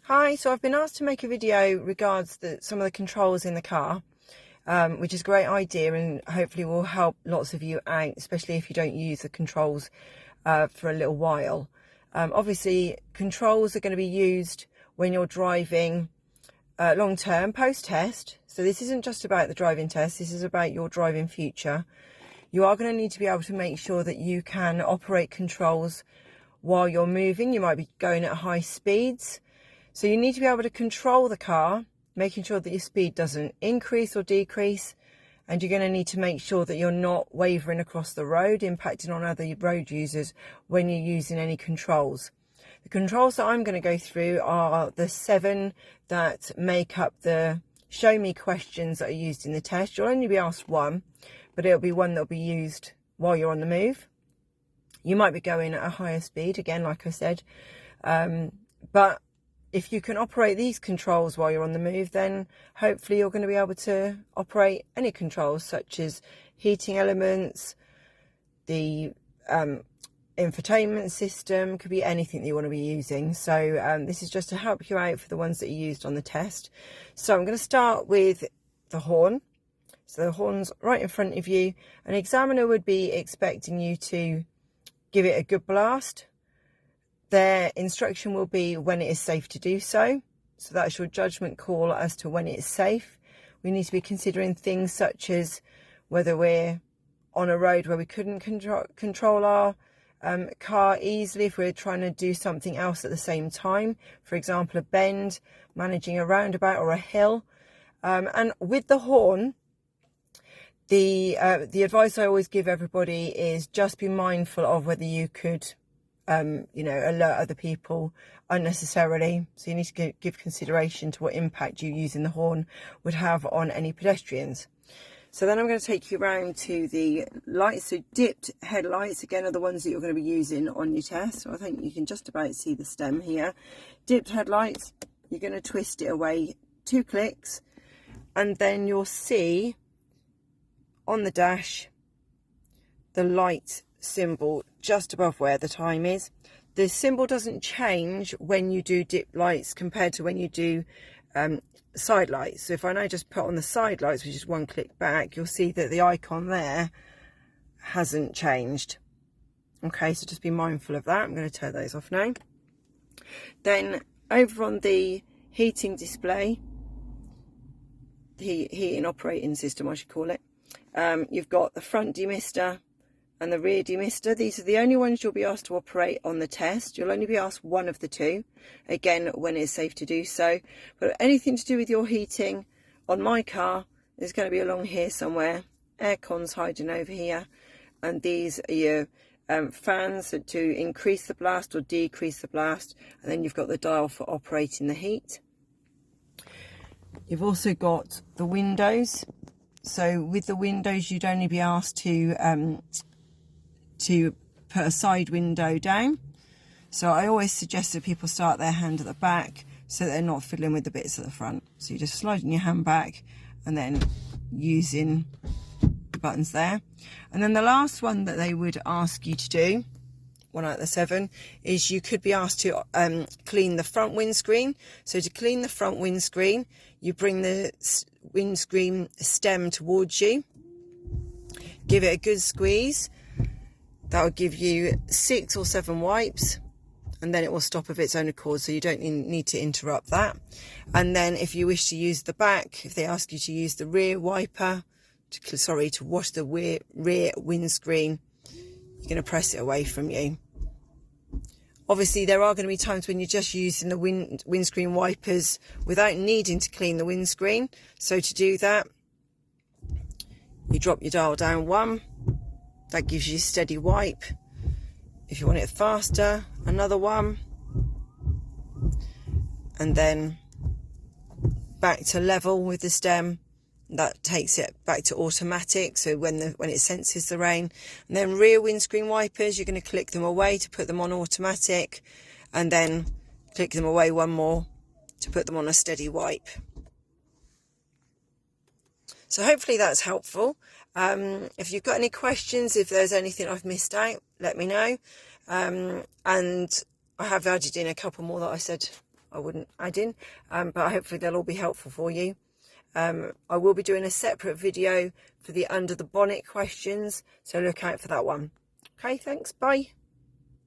Hi, so I've been asked to make a video regards some of the controls in the car, which is a great idea and hopefully will help lots of you out, especially if you don't use the controls for a little while. Obviously, controls are going to be used when you're driving long term, post-test. So this isn't just about the driving test, this is about your driving future. You are going to need to be able to make sure that you can operate controls while you're moving. You might be going at high speeds. So you need to be able to control the car, making sure that your speed doesn't increase or decrease. And you're going to need to make sure that you're not wavering across the road, impacting on other road users when you're using any controls. The controls that I'm going to go through are the 7 that make up the show me questions that are used in the test. You'll only be asked one, but it'll be one that'll be used while you're on the move. You might be going at a higher speed, again, like I said, but if you can operate these controls while you're on the move, then hopefully you're going to be able to operate any controls such as heating elements, the infotainment system, could be anything that you want to be using. So this is just to help you out for the ones that you used on the test. So I'm going to start with the horn. So the horn's right in front of you. An examiner would be expecting you to give it a good blast. Their instruction will be when it is safe to do so. So that's your judgment call as to when it's safe. We need to be considering things such as whether we're on a road where we couldn't control our car easily, if we're trying to do something else at the same time. For example, a bend, managing a roundabout or a hill. And with the horn, the advice I always give everybody is just be mindful of whether you could alert other people unnecessarily. So you need to give consideration to what impact you using the horn would have on any pedestrians. So then I'm going to take you around to the lights. So dipped headlights, again, are the ones that you're going to be using on your test. So I think you can just about see the stem here. Dipped headlights, you're going to twist it away 2 clicks, and then you'll see on the dash the light symbol just above where the time is. The symbol doesn't change when you do dip lights compared to when you do side lights. So if I now just put on the side lights, which is 1 click back, you'll see that the icon there hasn't changed. Okay, so just be mindful of that. I'm going to turn those off now. Then over on the heating display, the heating operating system I should call it, you've got the front demister and the rear demister. These are the only ones you'll be asked to operate on the test. You'll only be asked one of the 2, again, when it's safe to do so. But anything to do with your heating on my car is going to be along here somewhere. Aircon's hiding over here. And these are your fans to increase the blast or decrease the blast. And then you've got the dial for operating the heat. You've also got the windows. So with the windows, you'd only be asked to put a side window down. So I always suggest that people start their hand at the back so they're not fiddling with the bits at the front. So you're just sliding your hand back and then using the buttons there. And then the last one that they would ask you to do, 1 out of the 7, is you could be asked to clean the front windscreen. So to clean the front windscreen, you bring the windscreen stem towards you, give it a good squeeze. That will give you 6 or 7 wipes, and then it will stop of its own accord, so you don't need to interrupt that. And then if you wish to use the back, if they ask you to use the rear wiper to wash the rear windscreen, you're going to press it away from you. Obviously there are going to be times when you're just using the windscreen wipers without needing to clean the windscreen. So to do that, you drop your dial down 1. That gives you a steady wipe. If you want it faster, another 1. And then back to level with the stem. That takes it back to automatic, so when it senses the rain. And then rear windscreen wipers, you're going to click them away to put them on automatic, and then click them away 1 more to put them on a steady wipe. So hopefully that's helpful. If you've got any questions, if there's anything I've missed out, let me know. And I have added in a couple more that I said I wouldn't add in, but hopefully they'll all be helpful for you. I will be doing a separate video for the under the bonnet questions, so look out for that one. Okay, thanks, bye.